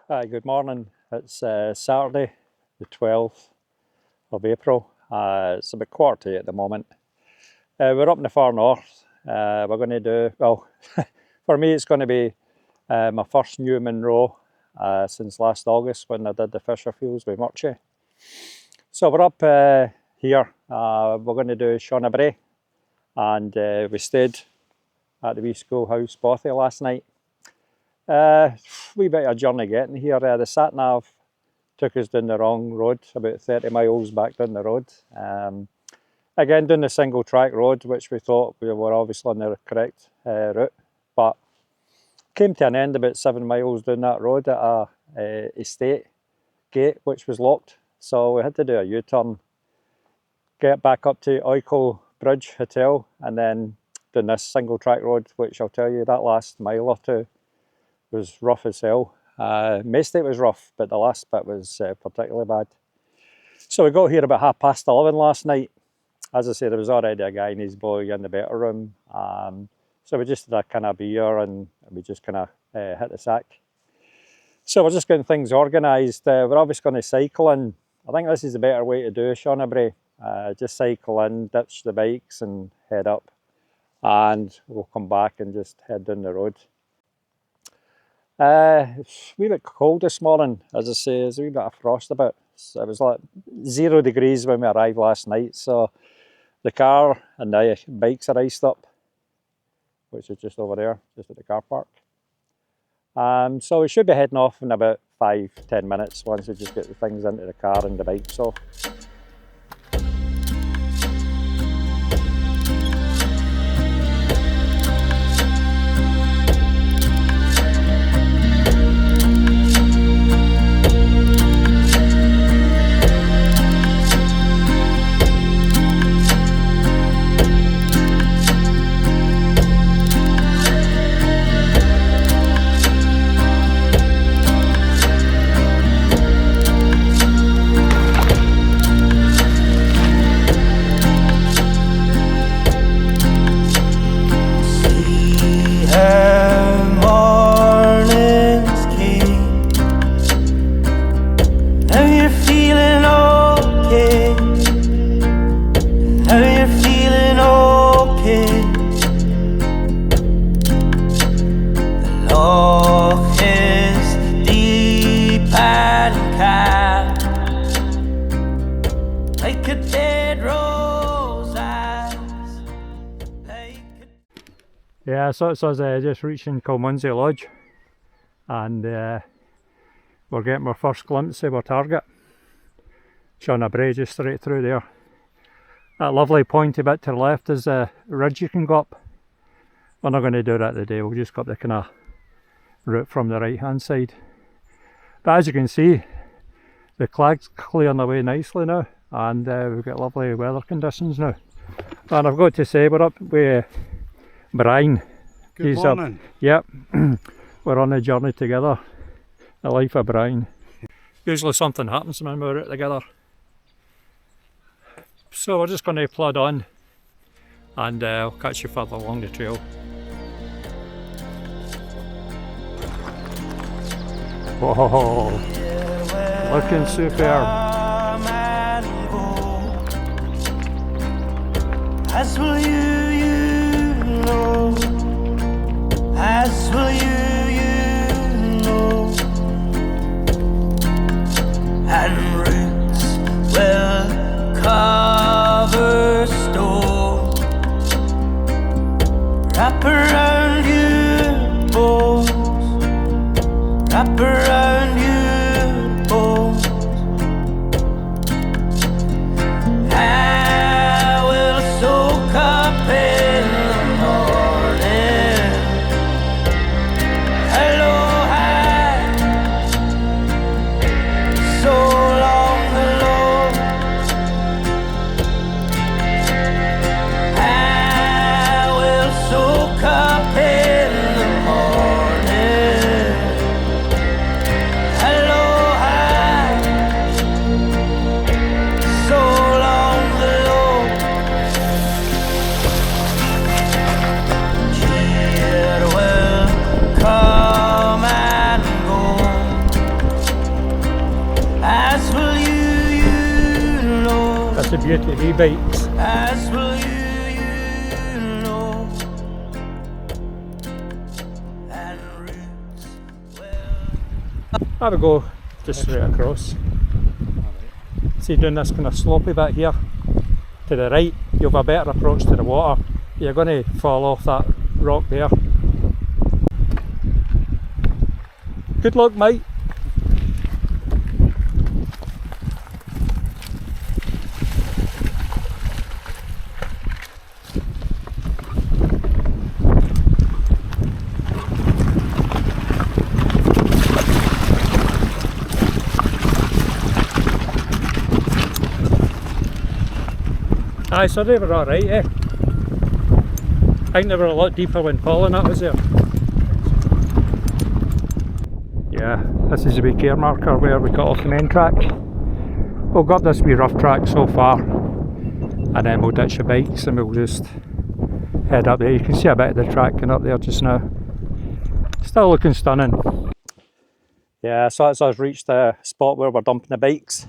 Hi, good morning. It's Saturday, the 12th of April. It's about 7:45 at the moment. We're up in the far north. We're going to do, well, for me it's going to be my first new Munro since last August when I did the Fisher Fields with Murchie. So we're up here. We're going to do Seana Bhraigh, and we stayed at the wee schoolhouse Bothy last night. Wee bit of a journey getting here. The sat-nav took us down the wrong road, about 30 miles back down the road. Again, down the single track road, which we thought we were obviously on the correct route, but came to an end about 7 miles down that road at a estate gate, which was locked. So we had to do a U-turn, get back up to Oiko Bridge Hotel, and then down this single track road, which I'll tell you, that last mile or two was rough as hell. Most of it was rough, but the last bit was particularly bad. So we got here about 11:30 last night. As I said, there was already a guy and his boy in the better room. So we just had a kind of beer and we just kind of hit the sack. So we're just getting things organised. We're obviously going to cycle in. I think this is a better way to do Seana Bhraigh. Just cycle in, ditch the bikes and head up. And we'll come back and just head down the road. It's a wee bit cold this morning, as I say. There's a wee bit of frost about. So it was like 0 degrees when we arrived last night, so the car and the bikes are iced up, which is just over there, just at the car park. So we should be heading off in about 5-10 minutes once we just get the things into the car and the bikes off. Yeah, so it's us just reaching Kilmunsey Lodge, and we're getting our first glimpse of our target. Seana Bhraigh just straight through there. That lovely pointy bit to the left is a ridge you can go up. We're not going to do that today, we'll just go up the kind of route from the right hand side. But as you can see, the clag's clearing away nicely now, and we've got lovely weather conditions now. And I've got to say, we're up with Brian. Good morning. Yep, we're on a journey together. The life of Brian. Usually something happens when we're out together. So we're just going to plod on, and I'll catch you further along the trail. Whoa, looking superb. As will you know, as will you know, and roots will cover stone, wrap around your bones, wrap around your bones. That's the beauty of e-bikes. as will you know. And roots, well, Have a go just straight across. See, doing this kind of slopey bit here to the right, you'll have a better approach to the water. You're going to fall off that rock there. Good luck, mate. Aye, so they were alright, eh? I think they were a lot deeper when Paul and that was there. Yeah, this is a wee care marker where we got off the main track. We'll go up this wee rough track so far, and then we'll ditch the bikes and we'll just head up there. You can see a bit of the track going up there just now. Still looking stunning. Yeah, so as I've reached the spot where we're dumping the bikes,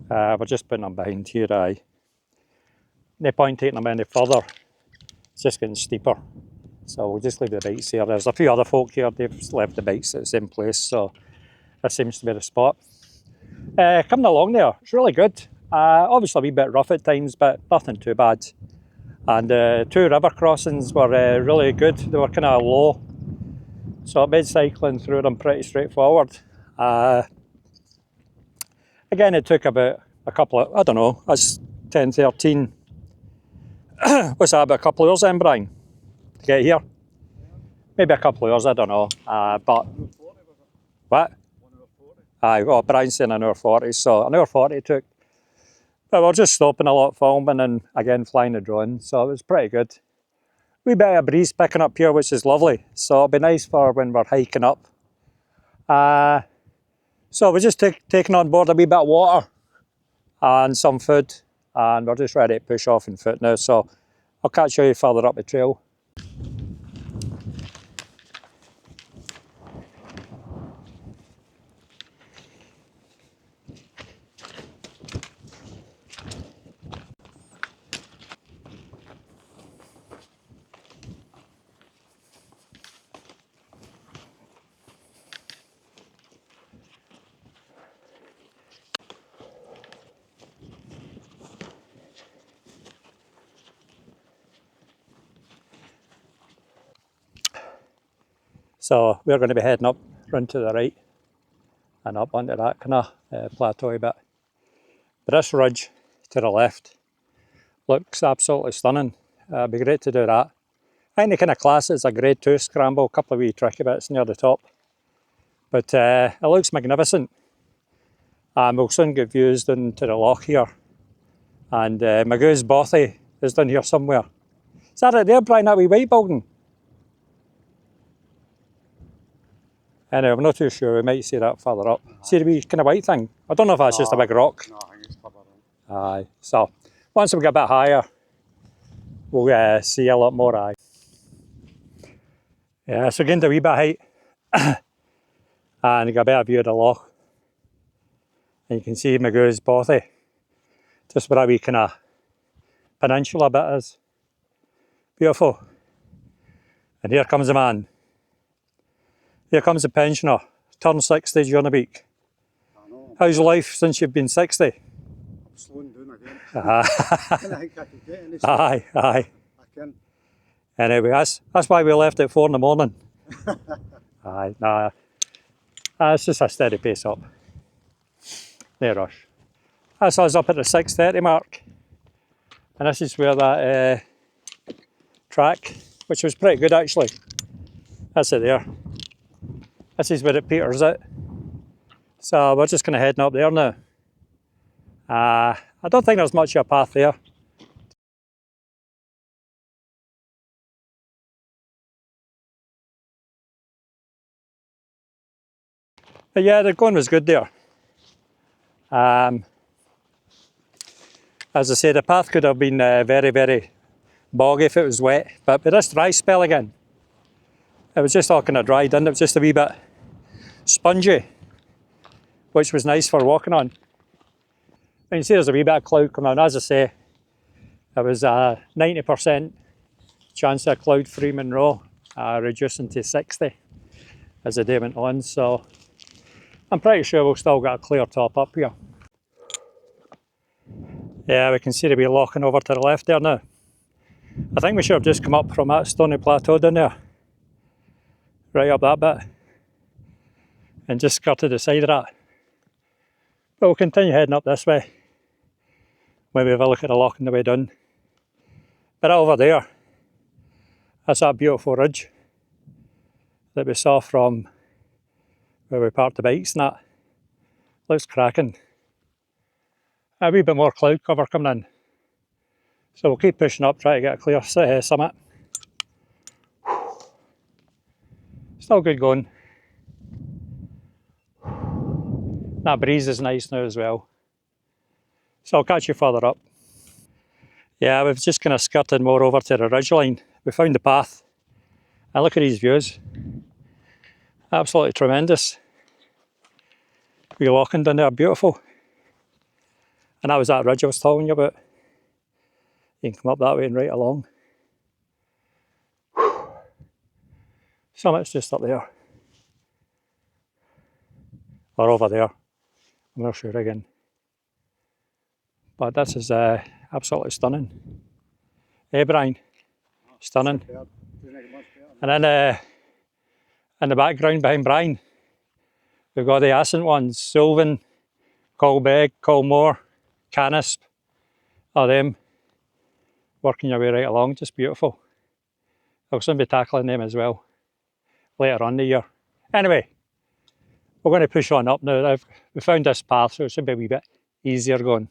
we're just putting them behind here, aye. No point taking them any further, it's just getting steeper. So we'll just leave the bikes here. There's a few other folk here, they've left the bikes at the same place, so this seems to be the spot. Coming along there, it's really good. Obviously a wee bit rough at times, but nothing too bad. And 2 river crossings were really good, they were kind of low. So it made cycling through them pretty straightforward. Again, it took about a couple of, I don't know, that's 10, 13, what's that, about a couple of hours then, Brian, to get here? Maybe a couple of hours, I don't know. But what? Aye, well, Brian's saying an hour 40, so an hour 40 it took. But we're just stopping a lot, filming, and again flying the drone, so it was pretty good. Wee bit of breeze picking up here, which is lovely, so it'll be nice for when we're hiking up. So we're just taking on board a wee bit of water and some food, and we're just ready to push off on foot now, so I'll catch you further up the trail. So we're going to be heading up, round to the right, and up onto that kind of plateau bit. But this ridge to the left looks absolutely stunning. It'd be great to do that. I think the kind of class is a grade 2 scramble, a couple of wee tricky bits near the top. But it looks magnificent. And we'll soon get views down to the loch here. And Magoo's Bothy is down here somewhere. Is that it there, Brian, that wee white building? Anyway, I'm not too sure, we might see that further up. See the wee kind of white thing? I don't know if that's just a big rock. No, I think it's covered. Aye, so once we get a bit higher, we'll see a lot more, aye. Yeah, so getting to a wee bit of height, and you got a better view of the loch. And you can see Magoo's Bothy, just where a wee kind of peninsula bit is. Beautiful. And here comes a man. Here comes a pensioner, turned 60 during the week. I know. How's life since you've been 60? I'm slowing down again. I think I could get any sleep. Aye, aye. I can. Anyway, that's why we left at 4 in the morning. Aye, nah. It's just a steady pace up. No rush. That's us up at the 6:30 mark. And this is where that track, which was pretty good actually. That's it there. This is where it peters out. So we're just kind of heading up there now. I don't think there's much of a path there. But yeah, the going was good there. As I say, the path could have been very, very boggy if it was wet, but with this dry spell again, it was just all kind of dry, didn't it? It was just a wee bit spongy, which was nice for walking on. You can see there's a wee bit of cloud coming on. As I say, it was a 90% chance of cloud-free Munro, reducing to 60 as the day went on. So I'm pretty sure we'll still get a clear top up here. Yeah, we can see the wee locking over to the left there now. I think we should have just come up from that stony plateau down there, right up that bit, and just skirted the side of that. But we'll continue heading up this way. Maybe have a look at the lock on the way down. But over there, that's that beautiful ridge that we saw from where we parked the bikes and that. Looks cracking. A wee bit more cloud cover coming in. So we'll keep pushing up, try to get a clear summit. Still good going. That breeze is nice now as well. So I'll catch you further up. Yeah, we've just kind of skirted more over to the ridgeline. We found the path. And look at these views. Absolutely tremendous. Wee locking down there, beautiful. And that was that ridge I was telling you about. You can come up that way and right along. Summit's just up there. Or over there. I'm not sure again. But this is absolutely stunning. Eh, Brian? Stunning. And then in the background behind Brian, we've got the Ascent ones. Sylvan, Colbeg, Colmore, Canisp. All them. Working your way right along, just beautiful. I'll soon be tackling them as well later on in the year. Anyway, we're going to push on up now. We found this path, so it should be a wee bit easier going.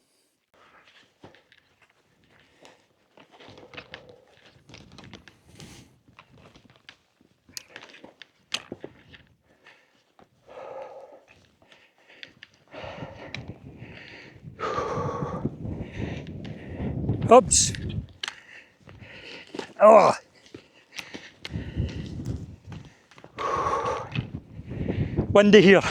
Oops. Oh. Windy here.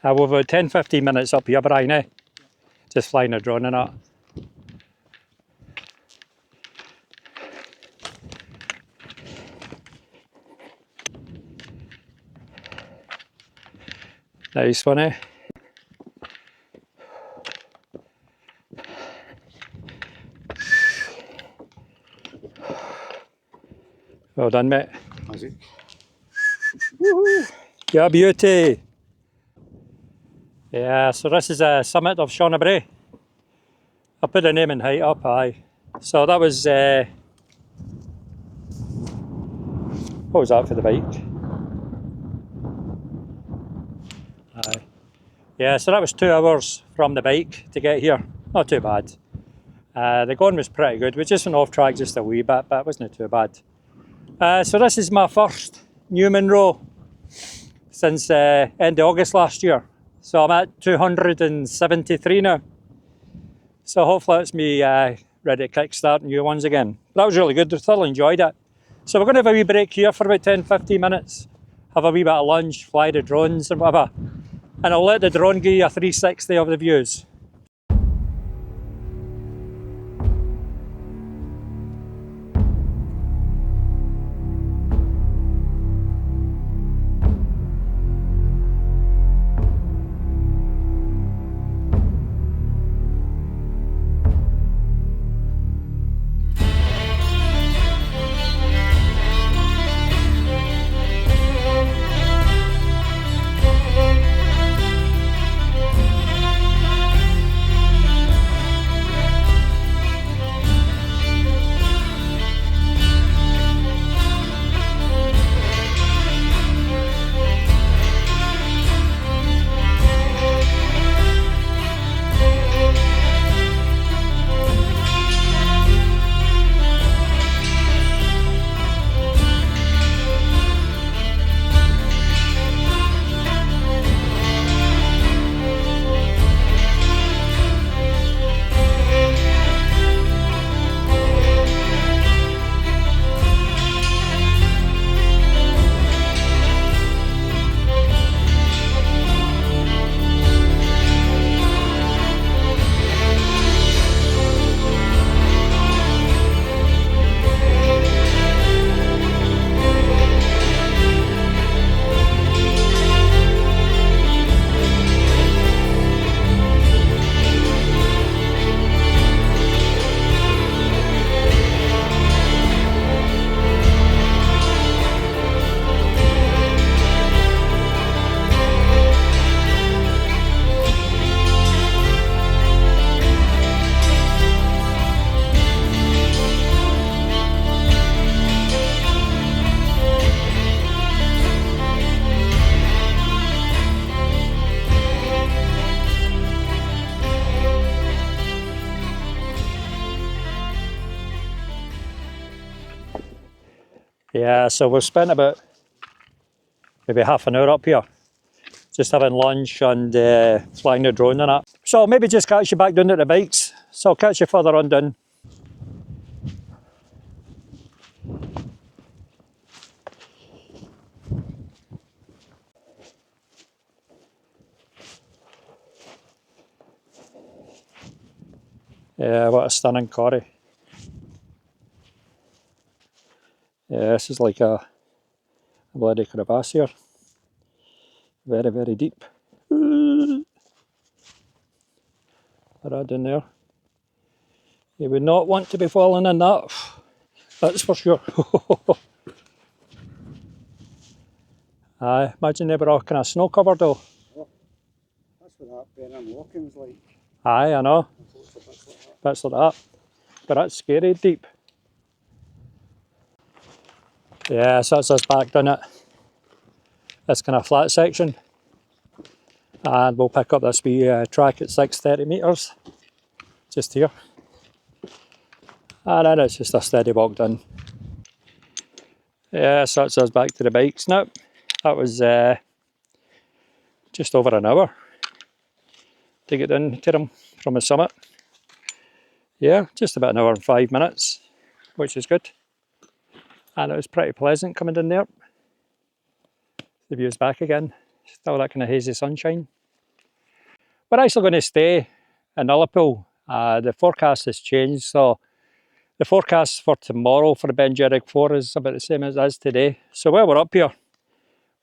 We're about 10-15 minutes up here, Brian, eh? Just flying a drone and that. Nice one, eh? Well done, mate. Has it? Woohoo! Yeah, beauty. Yeah, so this is a summit of Seana Bhraigh. I put the name and height up, aye. So that was, what was that for the bike? Aye. Yeah, so that was 2 hours from the bike to get here. Not too bad. The going was pretty good. We just went off track just a wee bit, but it wasn't too bad. So this is my first new Munro since end of August last year. So I'm at 273 now. So hopefully it's me ready to kickstart new ones again. That was really good. I thoroughly enjoyed it. So we're going to have a wee break here for about 10-15 minutes. Have a wee bit of lunch, fly the drones and whatever. And I'll let the drone give you a 360 of the views. Yeah, so we've spent about maybe half an hour up here, just having lunch and flying the drone and that. So I'll maybe just catch you back down at the bikes. So I'll catch you further on down. Yeah, what a stunning quarry. Yeah, this is like a bloody crevasse here. Very, very deep. Right down there. You would not want to be falling in that. That's for sure. Aye, imagine they were all kind of snow covered though. Oh, that's what that Burnham Walking's like. Aye, I know. Bits like that. But that's scary deep. Yeah, so that's us back down it. This kind of flat section. And we'll pick up this wee track at 630 metres. Just here. And then it's just a steady walk down. Yeah, so that's us back to the bikes now. That was just over an hour to get down to them from the summit. Yeah, just about an hour and 5 minutes, which is good. And it was pretty pleasant coming down there. The view's back again, still that kind of hazy sunshine. We're actually going to stay in Ullapool. The forecast has changed, so the forecast for tomorrow for the Ben Jerrig 4 is about the same as it is today. So while we're up here,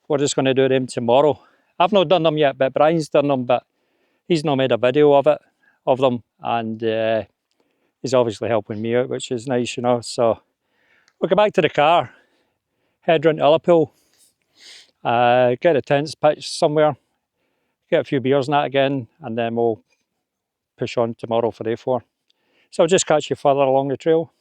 we're just going to do them tomorrow. I've not done them yet, but Brian's done them, but he's not made a video of them, and he's obviously helping me out, which is nice, you know. So we'll go back to the car, head round to Ullapool, get the tents pitched somewhere, get a few beers and that again, and then we'll push on tomorrow for day 4. So I'll just catch you further along the trail.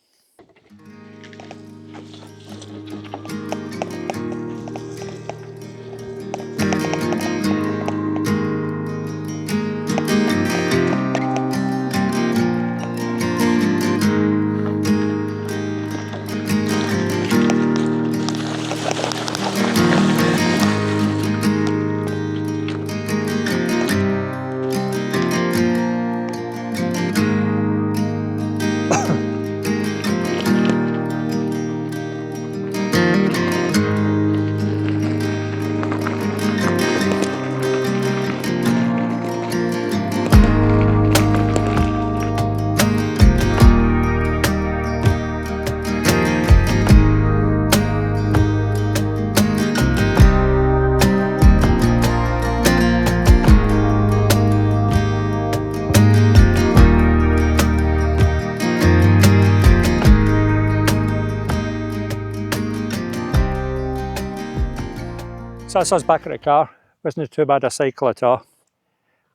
So that's us back at the car. Wasn't too bad a cycle at all.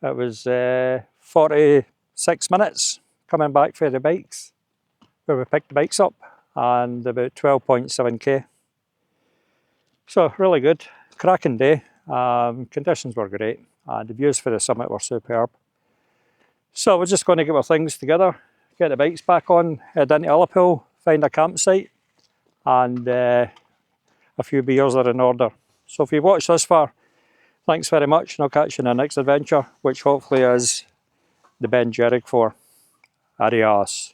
It was 46 minutes coming back for the bikes, where we picked the bikes up, and about 12.7k. So really good, cracking day. Conditions were great, and the views for the summit were superb. So we're just going to get our things together, get the bikes back on, head into Ullapool, find a campsite, and a few beers are in order. So if you've watched this far, thanks very much, and I'll catch you in the next adventure, which hopefully is the Ben Jerrig 4. Adios.